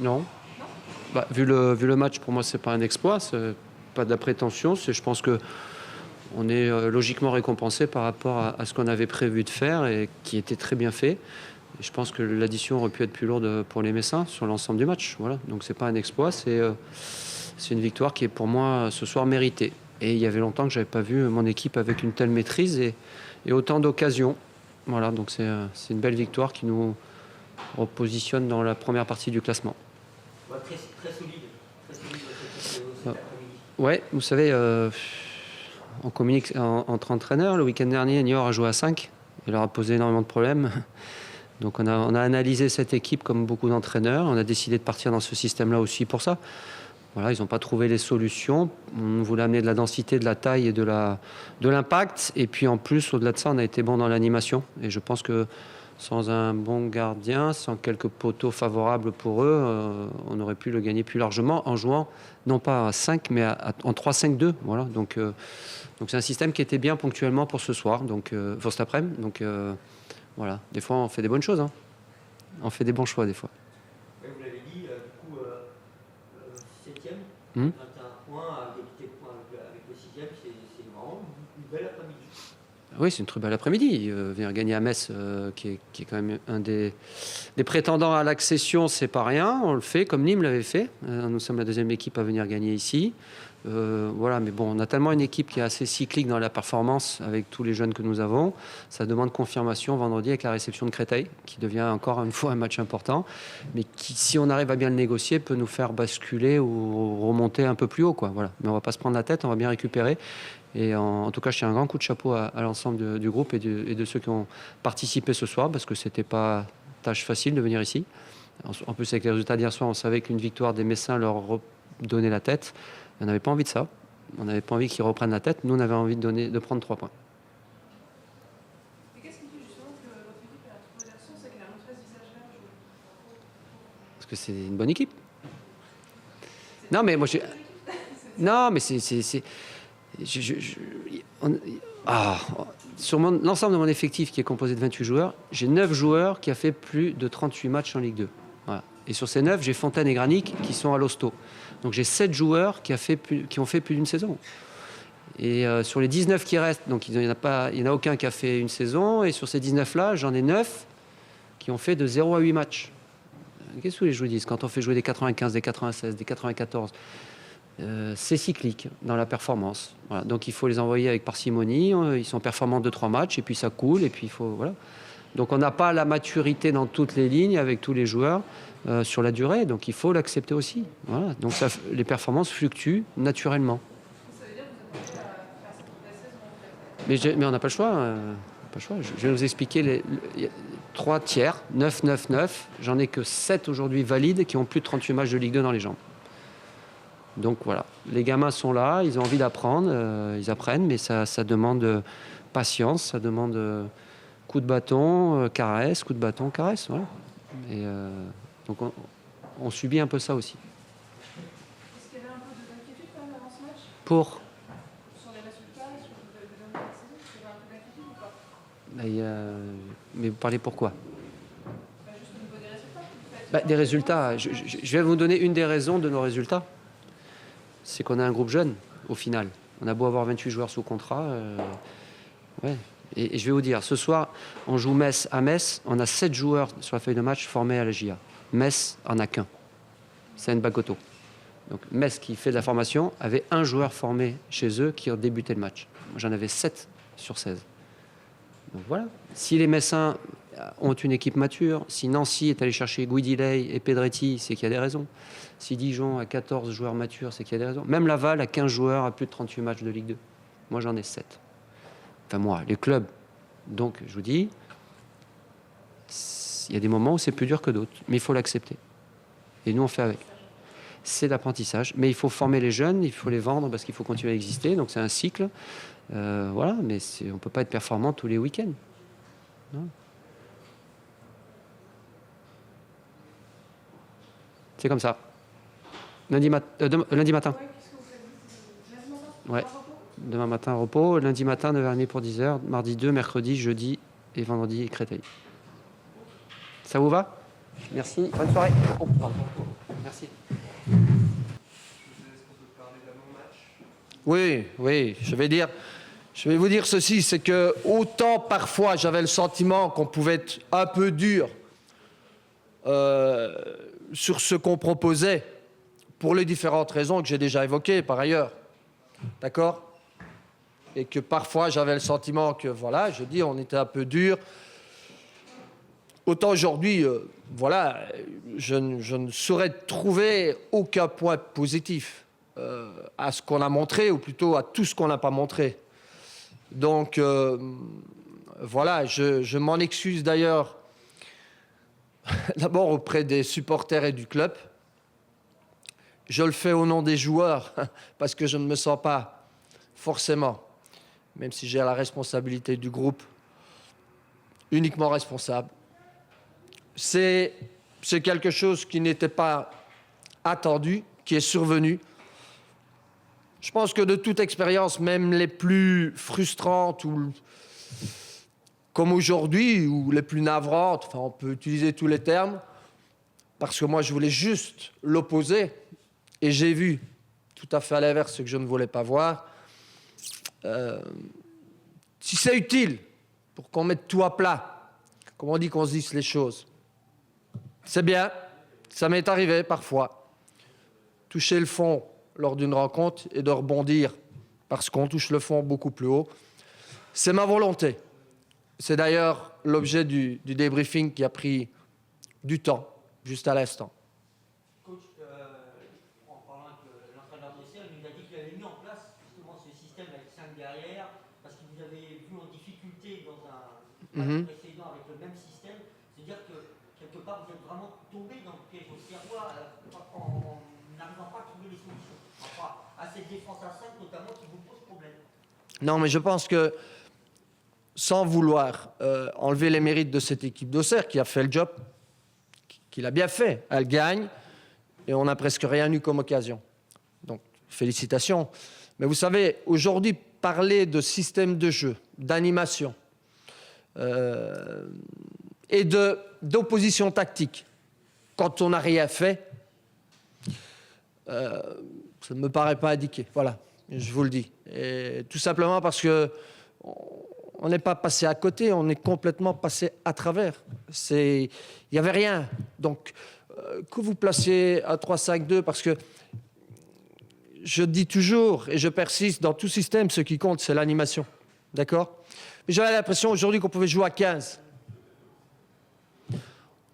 Non. Bah, vu le match, pour moi, c'est pas un exploit, c'est pas de la prétention. Je pense que on est logiquement récompensé par rapport à ce qu'on avait prévu de faire et qui était très bien fait. Et je pense que l'addition aurait pu être plus lourde pour les Messins sur l'ensemble du match. Voilà. Donc c'est pas un exploit, c'est une victoire qui est pour moi ce soir méritée. Et il y avait longtemps que j'avais pas vu mon équipe avec une telle maîtrise et autant d'occasions. Voilà, donc c'est une belle victoire qui nous repositionne dans la première partie du classement. Ouais, très solide cet après-midi. Ouais, vous savez, on communique entre entraîneurs. Le week-end dernier, Niort a joué à 5. Il leur a posé énormément de problèmes. Donc on a analysé cette équipe comme beaucoup d'entraîneurs. On a décidé de partir dans ce système-là aussi pour ça. Voilà, ils n'ont pas trouvé les solutions. On voulait amener de la densité, de la taille et de l'impact. Et puis en plus, au-delà de ça, on a été bon dans l'animation. Et je pense que sans un bon gardien, sans quelques poteaux favorables pour eux, on aurait pu le gagner plus largement en jouant non pas à 5, mais en 3-5-2. Voilà. Donc c'est un système qui était bien ponctuellement pour ce soir, donc pour cet après-midi. Donc voilà, des fois on fait des bonnes choses. Hein. On fait des bons choix des fois. Ouais, vous l'avez dit, du coup, 7e, 21 points, à égalité de points avec le 6e, c'est vraiment une belle après-midi. Oui, c'est une très belle après-midi. Il vient gagner à Metz, qui est quand même un des prétendants à l'accession, c'est pas rien. On le fait comme Nîmes l'avait fait. Nous sommes la deuxième équipe à venir gagner ici. Voilà, mais bon, on a tellement une équipe qui est assez cyclique dans la performance avec tous les jeunes que nous avons. Ça demande confirmation vendredi avec la réception de Créteil, qui devient encore une fois un match important, mais qui, si on arrive à bien le négocier, peut nous faire basculer ou remonter un peu plus haut, quoi. Voilà. Mais on va pas se prendre la tête, on va bien récupérer. Et en tout cas, je tiens un grand coup de chapeau à l'ensemble du groupe et de ceux qui ont participé ce soir, parce que c'était pas tâche facile de venir ici. En plus, avec les résultats d'hier soir, on savait qu'une victoire des Messins leur redonnait la tête. On n'avait pas envie de ça. On n'avait pas envie qu'ils reprennent la tête. Nous, on avait envie de prendre 3 points. Et qu'est-ce qui dit justement que votre équipe a trouvé la source et qu'elle a montré ce visage-là aujourd'hui ? Parce que c'est une bonne équipe. Non, mais moi, non, mais sur l'ensemble de mon effectif qui est composé de 28 joueurs, j'ai 9 joueurs qui ont fait plus de 38 matchs en Ligue 2. Voilà. Et sur ces 9, j'ai Fontaine et Granic qui sont à l'hosto. Donc j'ai 7 joueurs qui ont fait plus d'une saison. Et sur les 19 qui restent, donc il n'y en a aucun qui a fait une saison. Et sur ces 19-là, j'en ai 9 qui ont fait de 0 à 8 matchs. Qu'est-ce que les joueurs disent quand on fait jouer des 95, des 96, des 94 c'est cyclique dans la performance. Voilà. Donc il faut les envoyer avec parcimonie. Ils sont performants 2-3 matchs et puis ça coule. Et puis il faut, voilà. Donc on n'a pas la maturité dans toutes les lignes avec tous les joueurs sur la durée. Donc il faut l'accepter aussi. Voilà. Donc les performances fluctuent naturellement. Ça veut dire que vous avez à faire cette saison en fait. Mais on n'a pas le choix. Pas le choix. Je vais vous expliquer les 3 tiers, 9, 9, 9. J'en ai que 7 aujourd'hui valides qui ont plus de 38 matchs de Ligue 2 dans les jambes. Donc voilà, les gamins sont là, ils ont envie d'apprendre, ils apprennent, mais ça demande patience, ça demande coup de bâton, caresse, coup de bâton, caresse. Voilà. Et donc on subit un peu ça aussi. Est-ce qu'il y avait un peu d'inquiétude quand même avant ce match ? Pour Sur les résultats, sur le début de la saison, est-ce qu'il y avait un peu d'inquiétude ou pas ? mais vous parlez pourquoi ? Juste au niveau des résultats. Des résultats, je vais vous donner une des raisons de nos résultats. C'est qu'on a un groupe jeune, au final. On a beau avoir 28 joueurs sous contrat. Ouais. Et je vais vous dire, ce soir, on joue Metz à Metz. On a 7 joueurs sur la feuille de match formés à la GIA. Metz en a qu'un. C'est N Bakoto. Donc Metz, qui fait de la formation, avait un joueur formé chez eux qui a débuté le match. Moi, j'en avais 7 sur 16. Donc voilà. Si les Messins ont une équipe mature, si Nancy est allé chercher Guidiley et Pedretti, c'est qu'il y a des raisons. Si Dijon a 14 joueurs matures, c'est qu'il y a des raisons. Même Laval a 15 joueurs à plus de 38 matchs de Ligue 2. Moi, j'en ai 7. Enfin, moi, les clubs. Donc, je vous dis, il y a des moments où c'est plus dur que d'autres, mais il faut l'accepter. Et nous, on fait avec. C'est l'apprentissage. Mais il faut former les jeunes, il faut les vendre parce qu'il faut continuer à exister. Donc, c'est un cycle. Voilà, mais on ne peut pas être performant tous les week-ends. Non. C'est comme ça. Lundi matin. Qu'est-ce que vous faites ? Lundi matin ? Ouais. Demain matin, repos. Lundi matin, 9h30 pour 10h. Mardi 2, mercredi, jeudi et vendredi, Créteil. Ça vous va ? Merci. Bonne soirée. Oh, pardon. Merci. Est-ce qu'on peut parler d'avant-match? Oui, je vais vous dire ceci, c'est que autant parfois j'avais le sentiment qu'on pouvait être un peu dur sur ce qu'on proposait, pour les différentes raisons que j'ai déjà évoquées par ailleurs, d'accord? Et que parfois j'avais le sentiment que, voilà, je dis, on était un peu dur. Autant aujourd'hui, voilà, je ne saurais trouver aucun point positif à ce qu'on a montré, ou plutôt à tout ce qu'on n'a pas montré. Donc, voilà, je m'en excuse d'ailleurs d'abord auprès des supporters et du club. Je le fais au nom des joueurs, parce que je ne me sens pas forcément, même si j'ai la responsabilité du groupe, uniquement responsable. C'est quelque chose qui n'était pas attendu, qui est survenu. Je pense que de toute expérience, même les plus frustrantes, ou comme aujourd'hui, ou les plus navrantes, enfin on peut utiliser tous les termes, parce que moi je voulais juste l'opposé, et j'ai vu tout à fait à l'inverse ce que je ne voulais pas voir. Si c'est utile pour qu'on mette tout à plat, comme on dit qu'on se dise les choses, c'est bien, ça m'est arrivé parfois, toucher le fond lors d'une rencontre et de rebondir parce qu'on touche le fond beaucoup plus haut. C'est ma volonté. C'est d'ailleurs l'objet du débriefing qui a pris du temps, juste à l'instant. Coach, en parlant avec l'entraîneur d'Auxerre, il nous a dit qu'il avait mis en place justement ce système avec 5 derrière, parce qu'il vous avait vu en difficulté dans un précédent avec le même système. C'est-à-dire que quelque part vous êtes vraiment tombé dans le piège auxerrois en n'arrivant pas à trouver les solutions. Enfin, à cette défense à 5 notamment qui vous pose problème. Non, mais je pense que sans vouloir enlever les mérites de cette équipe d'Auxerre qui a fait le job, qu'il a bien fait, elle gagne et on n'a presque rien eu comme occasion. Donc, félicitations. Mais vous savez, aujourd'hui, parler de système de jeu, d'animation et d'opposition tactique, quand on n'a rien fait, ça ne me paraît pas indiqué. Voilà, je vous le dis. Et tout simplement parce que on n'est pas passé à côté, on est complètement passé à travers. Il n'y avait rien. Donc, que vous placiez à 3-5-2, parce que je dis toujours, et je persiste, dans tout système, ce qui compte, c'est l'animation. D'accord? Mais j'avais l'impression aujourd'hui qu'on pouvait jouer à 15.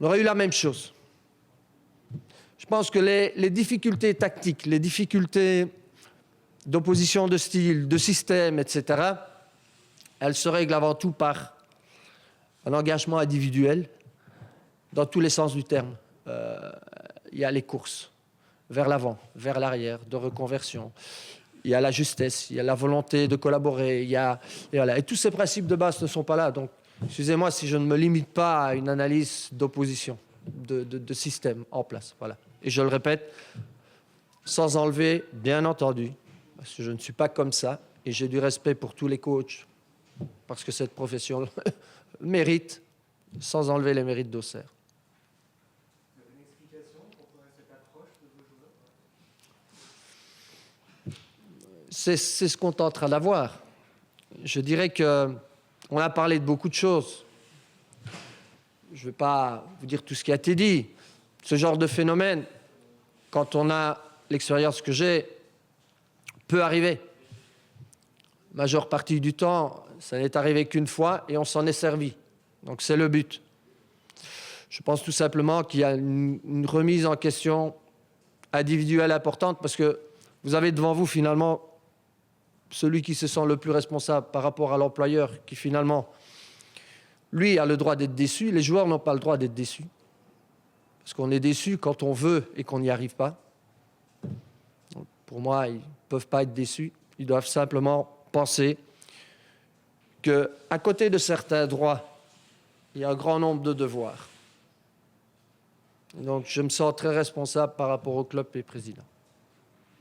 On aurait eu la même chose. Je pense que les difficultés tactiques, les difficultés d'opposition de style, de système, etc., elles se règlent avant tout par un engagement individuel dans tous les sens du terme. Il y a les courses vers l'avant, vers l'arrière, de reconversion. Il y a la justesse, il y a la volonté de collaborer. Et tous ces principes de base ne sont pas là. Donc, excusez-moi si je ne me limite pas à une analyse d'opposition, de système en place. Voilà. Et je le répète, sans enlever, bien entendu, parce que je ne suis pas comme ça, et j'ai du respect pour tous les coachs, parce que cette profession mérite, sans enlever les mérites d'Auxerre. Vous avez une explication pour cette approche de vos joueurs? C'est ce qu'on est en train d'avoir. Je dirais qu'on a parlé de beaucoup de choses. Je ne vais pas vous dire tout ce qui a été dit. Ce genre de phénomène, quand on a l'expérience que j'ai, peut arriver. La majeure partie du temps, ça n'est arrivé qu'une fois et on s'en est servi. Donc c'est le but. Je pense tout simplement qu'il y a une remise en question individuelle importante, parce que vous avez devant vous finalement celui qui se sent le plus responsable par rapport à l'employeur, qui finalement, lui, a le droit d'être déçu. Les joueurs n'ont pas le droit d'être déçus, parce qu'on est déçu quand on veut et qu'on n'y arrive pas. Donc, pour moi, ils ne peuvent pas être déçus. Ils doivent simplement penser qu'à côté de certains droits, il y a un grand nombre de devoirs. Donc, je me sens très responsable par rapport au club et président.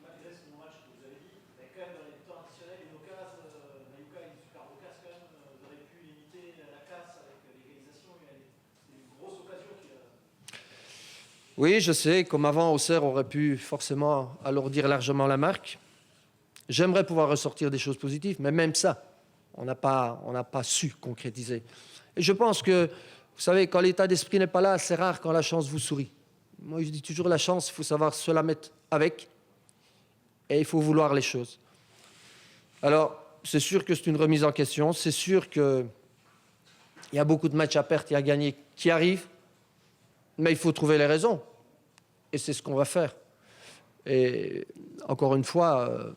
Malgré ce match que vous avez dit, mais quand même dans les temps additionnels, une occasion, Mayuka a une super occasion quand même, vous auriez pu limiter la casse avec l'égalisation, il y a une grosse occasion qui Oui, je sais, comme avant, Auxerre aurait pu forcément alourdir largement la marque. J'aimerais pouvoir ressortir des choses positives, mais même ça, on n'a pas su concrétiser. Et je pense que, vous savez, quand l'état d'esprit n'est pas là, c'est rare quand la chance vous sourit. Moi, je dis toujours la chance, il faut savoir se la mettre avec, et il faut vouloir les choses. Alors, c'est sûr que c'est une remise en question, c'est sûr qu'il y a beaucoup de matchs à perte et à gagner qui arrivent, mais il faut trouver les raisons, et c'est ce qu'on va faire. Et encore une fois,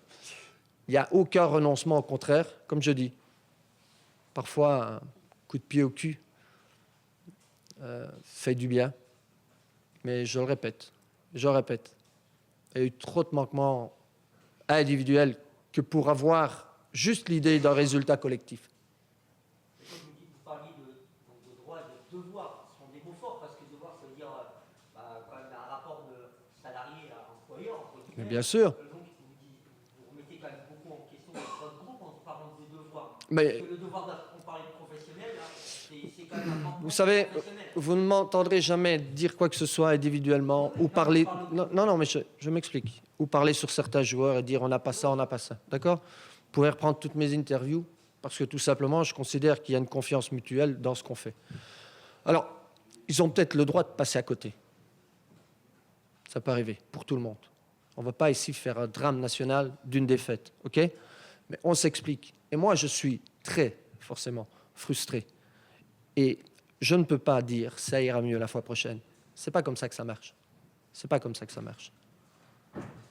il n'y a aucun renoncement, au contraire, comme je dis. Parfois, un coup de pied au cul fait du bien, mais je le répète, il y a eu trop de manquements individuels que pour avoir juste l'idée d'un résultat collectif. Vous parliez de droit et de devoir, ce sont des mots forts, parce que devoir, ça veut dire quand même un rapport de salarié à employeur, entre guillemets. Mais bien sûr. Donc, vous remettez quand même beaucoup en question votre groupe en parlant de devoir. Mais, Parce que le devoir, on parlait de professionnel, hein, c'est quand même un manquement vous savez, professionnel. vous ne m'entendrez jamais dire quoi que ce soit individuellement ou parler... Non, mais je m'explique. Ou parler sur certains joueurs et dire on n'a pas ça, on n'a pas ça. D'accord? Vous pouvez reprendre toutes mes interviews parce que tout simplement, je considère qu'il y a une confiance mutuelle dans ce qu'on fait. Alors, ils ont peut-être le droit de passer à côté. Ça peut arriver pour tout le monde. On ne va pas ici faire un drame national d'une défaite, ok? Mais on s'explique. Et moi, je suis très, forcément, frustré. Et je ne peux pas dire « ça ira mieux la fois prochaine ». Ce n'est pas comme ça que ça marche. C'est pas comme ça que ça marche.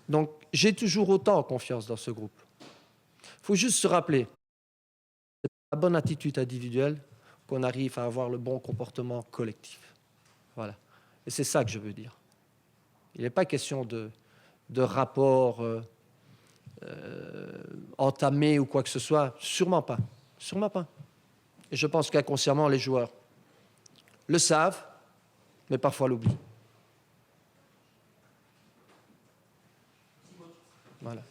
Donc, j'ai toujours autant confiance dans ce groupe. Il faut juste se rappeler, c'est la bonne attitude individuelle qu'on arrive à avoir le bon comportement collectif. Voilà. Et c'est ça que je veux dire. Il n'est pas question de rapport entamé ou quoi que ce soit. Sûrement pas. Sûrement pas. Et je pense qu'inconsciemment, les joueurs le savent, mais parfois l'oublient. Voilà.